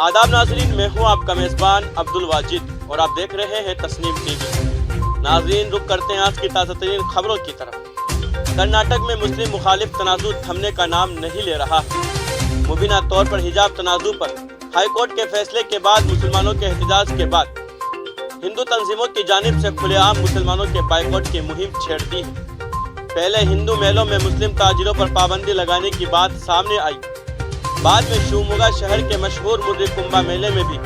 आदाब नाजरीन, मैं हूं आपका मेज़बान अब्दुल वाजिद और आप देख रहे हैं तस्नीम टीवी। नाजरीन, रुक करते हैं आज की ताज़ा तरीन खबरों की तरफ। कर्नाटक में मुस्लिम मुखालिफ तनाज़ु थमने का नाम नहीं ले रहा है। मुबीना तौर पर हिजाब तनाज़ु पर हाईकोर्ट के फैसले के बाद मुसलमानों के एहतजाज के बाद हिंदू तंजीमों की जानिब से खुलेआम मुसलमानों के बाइकआउट की मुहिम छेड़ दी है। पहले हिंदू मेलों में मुस्लिम ताजिरों पर पाबंदी लगाने की बात सामने आई। बाद में शिवमोगा शहर के मशहूर मुर्री कुंभा मेले में भी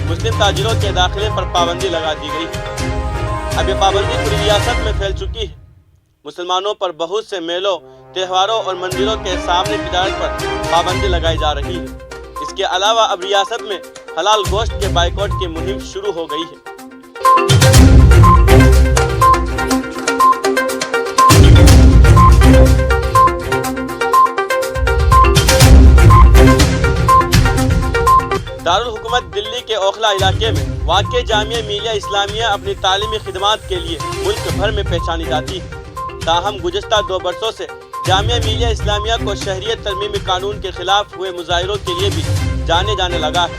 मुस्लिम ताजिरों के दाखिले पर पाबंदी लगा दी गई। अब ये पाबंदी पूरी रियासत में फैल चुकी है। मुसलमानों पर बहुत से मेलों, त्योहारों और मंदिरों के सामने तिजारत पर पाबंदी लगाई जा रही है। इसके अलावा अब रियासत में हलाल गोश्त के बाइकआउट की मुहिम शुरू हो गई है। दारुल हुकूमत दिल्ली के ओखला इलाके में वाक़े जामिया मिलिया इस्लामिया अपनी तालीमी खिदमात के लिए मुल्क भर में पहचानी जाती है। ताहम गुज़श्ता 2 बरसों से जामिया मिलिया इस्लामिया को शहरियत तरमीमी कानून के खिलाफ हुए मुजाहिरों के लिए भी जाने लगा है।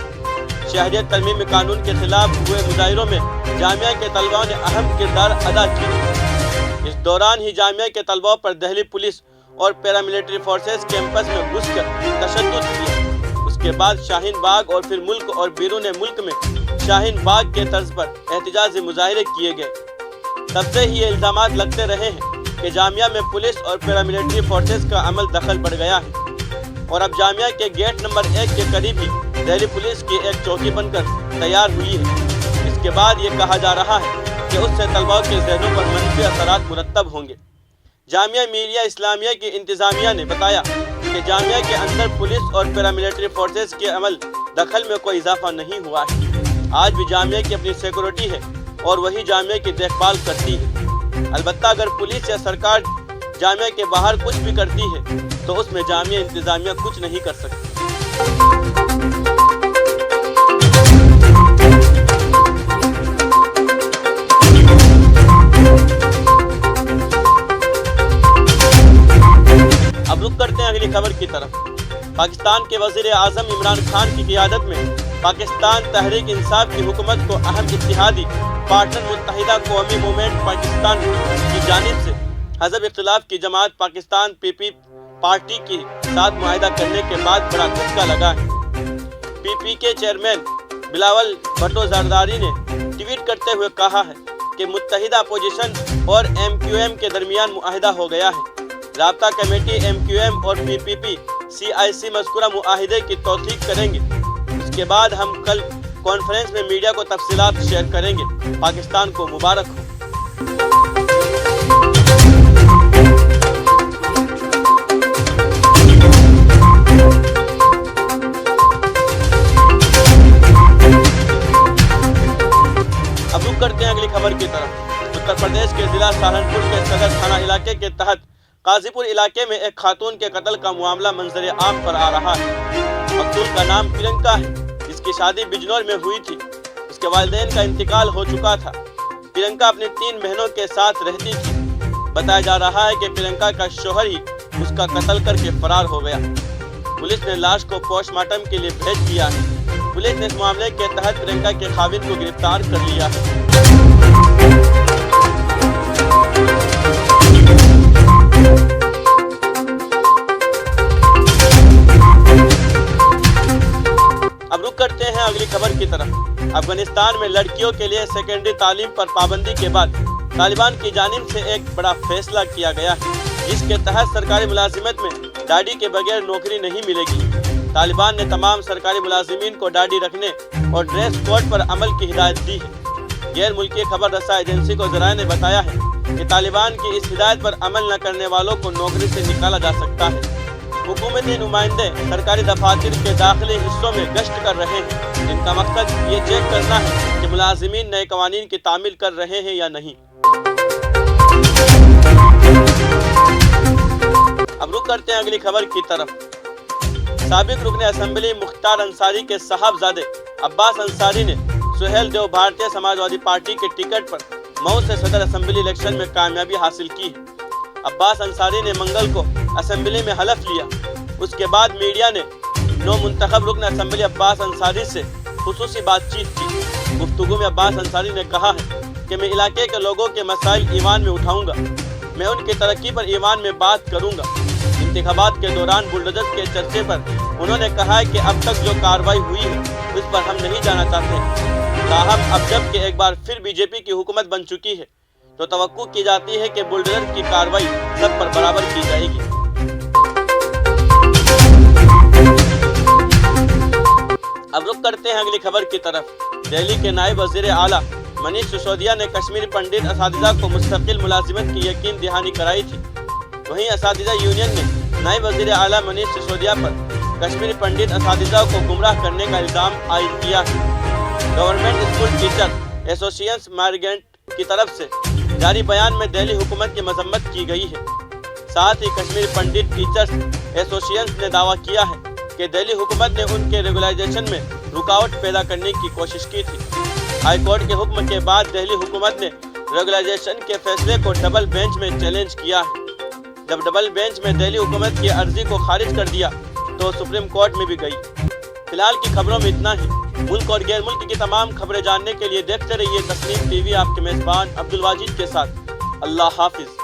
शहरियत तरमीमी कानून के खिलाफ हुए मुजाहिरों में जामिया के तलबा ने अहम किरदार अदा किया। इस दौरान ही जामिया के तलबा पर दिल्ली पुलिस और पैरामिलिट्री फोर्सेस कैंपस में घुसकर तशद्दुद किया। उसके बाद शाहीन बाग और फिर मुल्क और बैरून मुल्क में शाहीन बाग के तर्ज पर एहतजाजी मुजाहिरे किए गए। तब से ही ये इल्ज़ामात लगते रहे हैं कि जामिया में पुलिस और पैरामिलिट्री फोर्सेस का अमल दखल बढ़ गया है और अब जामिया के गेट नंबर 1 के करीब ही दिल्ली पुलिस की एक चौकी बनकर तैयार हुई है। इसके बाद ये कहा जा रहा है कि उससे तलबा के ज़हनों पर मनफी असरात मुरत्तब होंगे। जामिया मिलिया इस्लामिया की इंतज़ामिया ने बताया कि जामिया के अंदर पुलिस और पैरामिलिट्री फोर्सेस के अमल दखल में कोई इजाफा नहीं हुआ है। आज भी जामिया की अपनी सिक्योरिटी है और वही जामिया की देखभाल करती है। अलबत्ता अगर पुलिस या सरकार जामिया के बाहर कुछ भी करती है तो उसमें जामिया इंतज़ामिया कुछ नहीं कर सकती। अब रुक करते हैं अगली खबर की तरफ। पाकिस्तान के वज़ीर आज़म इमरान खान की क़ियादत में पाकिस्तान तहरीक इंसाफ की हुकूमत को अहम इत्तिहादी पार्टनर मुत्तहिदा कौमी मूवमेंट पाकिस्तान की जानिब से हज़ब इख्तिलाफ की जमात पाकिस्तान पीपी पार्टी के साथ मुआहिदा करने के बाद बड़ा झटका लगा है। पीपी के चेयरमैन बिलावल भुट्टो ज़रदारी ने ट्वीट करते हुए कहा है कि मुत्तहिदा अपोजिशन और MQM के दरमियान मुआहिदा हो गया है। राब्ता कमेटी MQM और PPP CIC मज़कूरा मुआहिदे की तौसीक करेंगे। उसके बाद हम कल कॉन्फ्रेंस में मीडिया को तफसीलात शेयर करेंगे। पाकिस्तान को मुबारक हो। अब रुक करते हैं अगली खबर की तरफ। उत्तर प्रदेश के जिला सहारनपुर के सदर थाना इलाके के तहत काजीपुर इलाके में एक खातून के कत्ल का मामला मंजर आम पर आ रहा है। मकतूल का नाम प्रियंका है, जिसकी शादी बिजनौर में हुई थी। उसके वालिदैन का इंतकाल हो चुका था। प्रियंका अपनी 3 बहनों के साथ रहती थी। बताया जा रहा है कि प्रियंका का शौहर ही उसका कत्ल करके फरार हो गया। पुलिस ने लाश को पोस्टमार्टम के लिए भेज दिया है। पुलिस ने इस मामले के तहत प्रियंका के खाविंद को गिरफ्तार कर लिया है। अब रुक करते हैं अगली खबर की तरफ। अफगानिस्तान में लड़कियों के लिए सेकेंडरी तालीम पर पाबंदी के बाद तालिबान की जानिब से एक बड़ा फैसला किया गया है, जिसके तहत सरकारी मुलाजिमत में दाढ़ी के बगैर नौकरी नहीं मिलेगी। तालिबान ने तमाम सरकारी मुलाजिमीन को दाढ़ी रखने और ड्रेस कोड पर अमल की हिदायत दी है। गैर मुल्की खबर रसा एजेंसी को ज़राए ने बताया है कि तालिबान की इस हिदायत पर अमल न करने वालों को नौकरी से निकाला जा सकता है। हुकूमती नुमाइंदे सरकारी दफातर के दाखिली हिस्सों में गश्त कर रहे हैं, जिनका मकसद ये चेक करना है कि मुलाजिमीन नए कवानीन की तामील कर रहे हैं या नहीं। अब रुक करते हैं अगली खबर की तरफ। साबिक रुकने असेंबली मुख्तार अंसारी के साहबजादे अब्बास अंसारी ने सुहेल देव भारतीय समाजवादी पार्टी के टिकट पर मऊ से सदर असेंबली इलेक्शन में कामयाबी हासिल की है। अब्बास अंसारी ने मंगल को असेंबली में हलफ लिया। उसके बाद मीडिया ने نو منتخب رکن اسمبلی عباس انصاری سے خصوصی بات چیت کی۔ گفتگو میں عباس انصاری نے کہا ہے کہ میں علاقے کے لوگوں کے مسائل ایوان میں اٹھاؤں گا، میں ان کی ترقی پر ایوان میں بات کروں گا۔ انتخابات کے دوران بلڈوزر کے چرچے پر انہوں نے کہا ہے کہ اب تک جو کارروائی ہوئی ہے اس پر ہم نہیں جانا چاہتے، تاہم اب جب کہ ایک بار پھر بی جے پی کی حکومت بن چکی ہے تو توقع کی جاتی ہے کہ بلڈوزر کی کارروائی سب پر برابر کی جائے گی۔ اب رخ کرتے ہیں اگلی خبر کی طرف۔ دہلی کے نائب وزیر اعلیٰ منیش سسودیا نے کشمیری پنڈت اساتذہ کو مستقل ملازمت کی یقین دہانی کرائی تھی۔ وہیں اساتذہ یونین نے نائب وزیر اعلیٰ منیش سسودیا پر کشمیری پنڈت اساتذہ کو گمراہ کرنے کا الزام عائد کیا ہے۔ گورنمنٹ اسکول ٹیچر ایسوسیشن مارگنٹ کی طرف سے جاری بیان میں دہلی حکومت کی مذمت کی گئی ہے۔ ساتھ ہی کشمیری پنڈت ٹیچرز ایسوسیشن نے دعویٰ کیا ہے کہ دہلی حکومت نے ان کے ریگولائزیشن میں رکاوٹ پیدا کرنے کی کوشش کی تھی۔ ہائی کورٹ کے حکم کے بعد دہلی حکومت نے ریگولائزیشن کے فیصلے کو ڈبل بینچ میں چیلنج کیا ہے۔ جب ڈبل بینچ میں دہلی حکومت کی عرضی کو خارج کر دیا تو سپریم کورٹ میں بھی گئی۔ فی الحال کی خبروں میں اتنا ہی۔ ملک اور غیر ملک کی تمام خبریں جاننے کے لیے دیکھتے رہیے تسنیم ٹی وی، آپ کے میزبان عبدالواجد کے ساتھ۔ اللہ حافظ۔